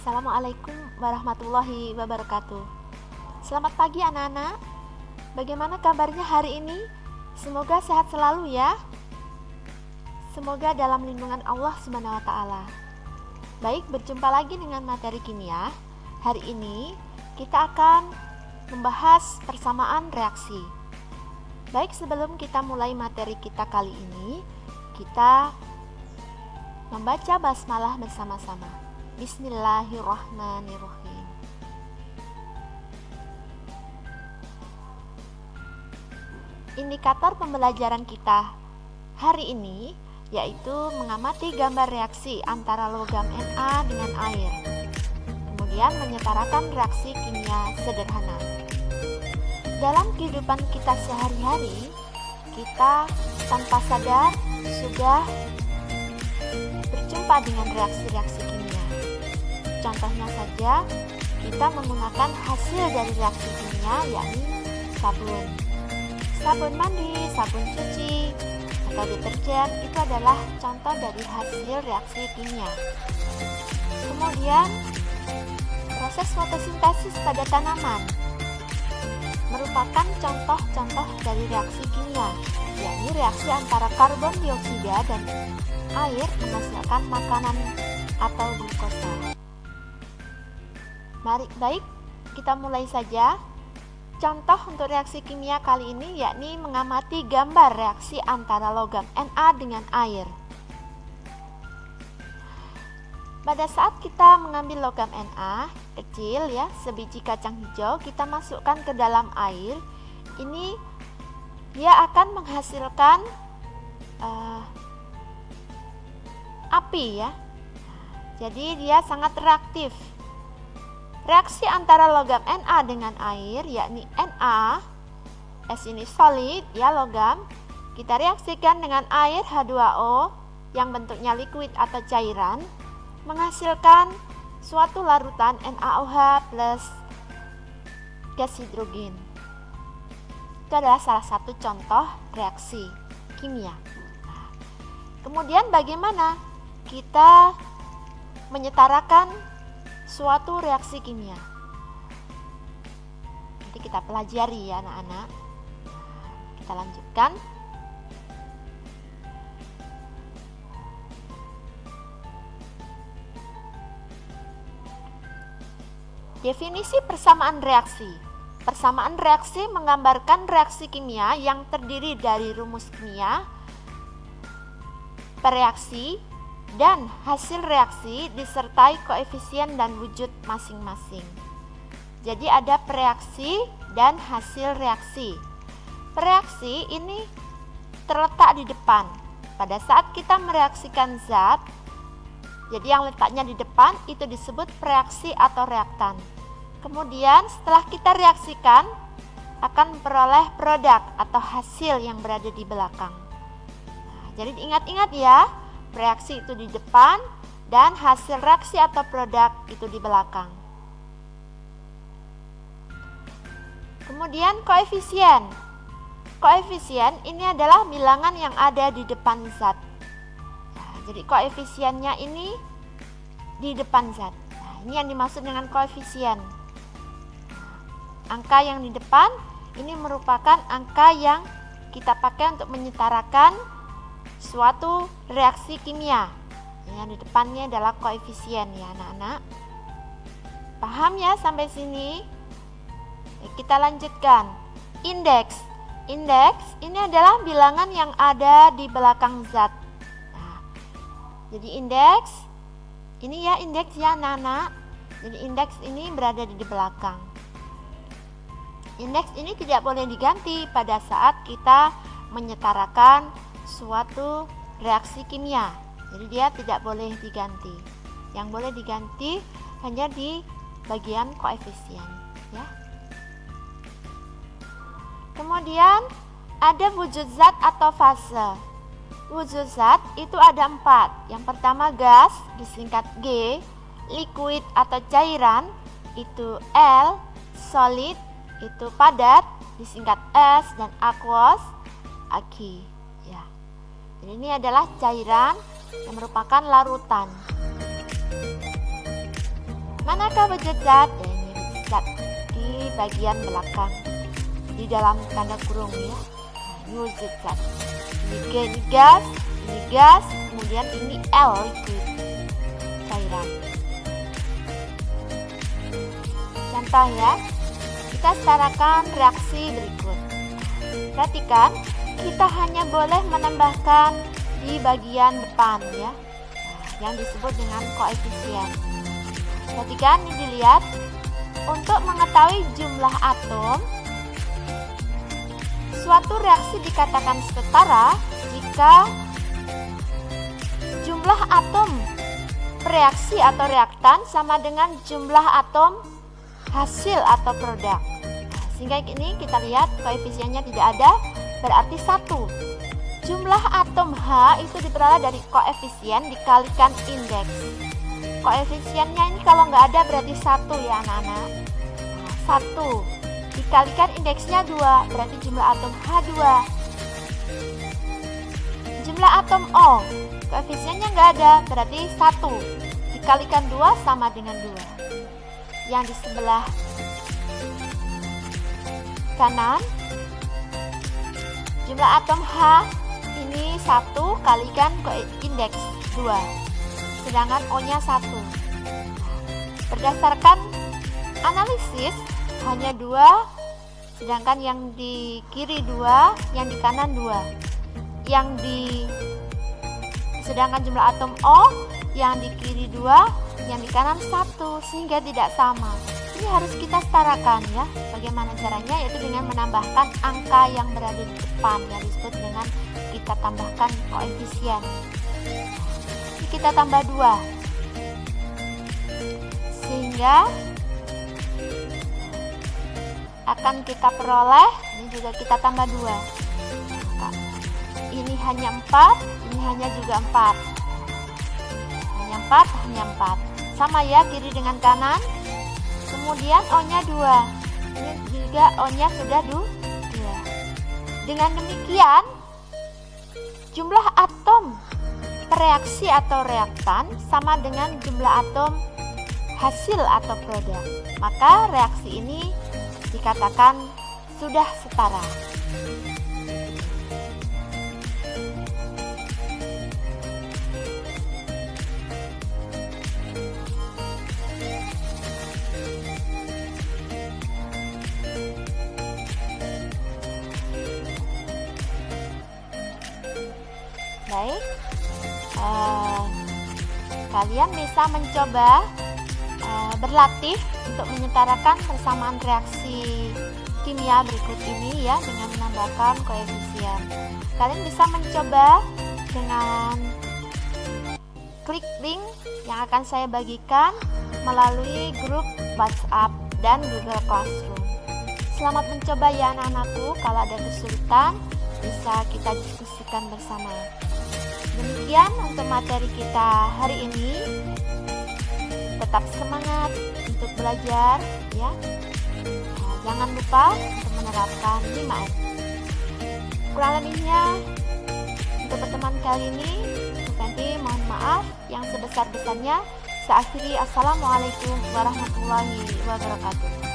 Assalamualaikum warahmatullahi wabarakatuh. Selamat pagi anak-anak. Bagaimana kabarnya hari ini? Semoga sehat selalu ya. Semoga dalam lindungan Allah Subhanahu wa taala. Baik, berjumpa lagi dengan materi kimia. Hari ini kita akan membahas persamaan reaksi. Baik, sebelum kita mulai materi kita kali ini, kita membaca basmalah bersama-sama. Bismillahirrahmanirrahim. Indikator pembelajaran kita hari ini yaitu mengamati gambar reaksi antara logam Na dengan air, kemudian menyetarakan reaksi kimia sederhana. Dalam kehidupan kita sehari-hari, kita tanpa sadar sudah berjumpa dengan reaksi-reaksi kimia. Contohnya saja, kita menggunakan hasil dari reaksi kimia yakni sabun. Sabun mandi, sabun cuci, atau deterjen itu adalah contoh dari hasil reaksi kimia. Kemudian, proses fotosintesis pada tanaman merupakan contoh-contoh dari reaksi kimia, yakni reaksi antara karbon dioksida dan air menghasilkan makanan atau glukosa. Mari, baik, kita mulai saja. Contoh untuk reaksi kimia kali ini yakni mengamati gambar reaksi antara logam Na dengan air. Pada saat kita mengambil logam Na kecil ya, sebiji kacang hijau, kita masukkan ke dalam air. Ini dia akan menghasilkan api ya. Jadi dia sangat reaktif. Reaksi antara logam Na dengan air yakni Na, S ini solid ya logam, kita reaksikan dengan air H2O yang bentuknya liquid atau cairan, menghasilkan suatu larutan NaOH plus gas hidrogen. Itu adalah salah satu contoh reaksi kimia. Kemudian bagaimana kita menyetarakan suatu reaksi kimia? Nanti kita pelajari ya anak-anak. Kita lanjutkan. Definisi persamaan reaksi. Persamaan reaksi menggambarkan reaksi kimia yang terdiri dari rumus kimia, pereaksi, dan hasil reaksi disertai koefisien dan wujud masing-masing. Jadi ada pereaksi dan hasil reaksi. Pereaksi ini terletak di depan. Pada saat kita mereaksikan zat, jadi yang letaknya di depan itu disebut pereaksi atau reaktan. Kemudian setelah kita reaksikan akan memperoleh produk atau hasil yang berada di belakang. Jadi ingat-ingat ya, reaksi itu di depan dan hasil reaksi atau produk itu di belakang. Kemudian koefisien. Koefisien ini adalah bilangan yang ada di depan zat. Jadi koefisiennya ini di depan zat. Ini yang dimaksud dengan koefisien. Angka yang di depan ini merupakan angka yang kita pakai untuk menyetarakan suatu reaksi kimia. Yang di depannya adalah koefisien ya anak-anak. Paham ya sampai sini? Kita lanjutkan. Indeks. Indeks ini adalah bilangan yang ada di belakang zat. Jadi indeks ini ya, indeks ya anak-anak. Jadi indeks ini berada di belakang. Indeks ini tidak boleh diganti pada saat kita menyetarakan suatu reaksi kimia. Jadi dia tidak boleh diganti. Yang boleh diganti hanya di bagian koefisien ya. Kemudian ada wujud zat atau fase. Wujud zat itu ada 4. Yang pertama gas disingkat G, liquid atau cairan itu L, solid itu padat disingkat S, dan aqueous Aq ya. Jadi ini adalah cairan yang merupakan larutan. Manakah wujud zat? Ini wujud zat di bagian belakang, di dalam tanda kurung ya. Ini wujud zat. Ini G, ini gas, kemudian ini L, liquid, cairan. Contoh ya, kita setarakan reaksi berikut. Perhatikan, kita hanya boleh menambahkan di bagian depan ya, yang disebut dengan koefisien. Perhatikan, ini dilihat. Untuk mengetahui jumlah atom, suatu reaksi dikatakan setara jika jumlah atom reaksi atau reaktan sama dengan jumlah atom hasil atau produk. Sehingga ini kita lihat koefisiennya tidak ada, berarti 1. Jumlah atom H itu diperoleh dari koefisien dikalikan indeks. Koefisiennya ini kalau nggak ada berarti 1 ya anak-anak. 1 dikalikan indeksnya 2, berarti jumlah atom H2. Jumlah atom O, koefisiennya nggak ada, berarti 1 dikalikan 2 sama dengan 2. Yang di sebelah kanan, jumlah atom H ini 1 kalikan indeks 2, sedangkan O-nya 1. Berdasarkan analisis hanya 2, sedangkan yang di kiri 2, yang di kanan 2. Sedangkan jumlah atom O yang di kiri 2, yang di kanan 1, sehingga tidak sama. Ini harus kita setarakan ya. Bagaimana caranya? Yaitu dengan menambahkan angka yang berada di depan, yang disebut dengan kita tambahkan koefisien. Ini kita tambah 2, sehingga akan kita peroleh, ini juga kita tambah 2. Ini hanya 4, ini hanya juga 4. Hanya 4, hanya 4. Sama ya, kiri dengan kanan. Kemudian O-nya 2. Ini juga O-nya sudah 2. Dengan demikian, jumlah atom reaksi atau reaktan sama dengan jumlah atom hasil atau produk. Maka reaksi ini dikatakan sudah setara. Baik, kalian bisa mencoba berlatih untuk menyetarakan persamaan reaksi kimia berikut ini ya, dengan menambahkan koefisien. Kalian bisa mencoba dengan klik link yang akan saya bagikan melalui grup WhatsApp dan Google Classroom. Selamat mencoba ya anak-anakku. Kalau ada kesulitan bisa kita diskusikan bersama. Demikian untuk materi kita hari ini. Tetap semangat untuk belajar ya. Jangan lupa untuk menerapkan 5M. Kurang lebihnya untuk pertemuan kali ini nanti mohon maaf yang sebesar-besarnya. Saya akhiri, assalamualaikum warahmatullahi wabarakatuh.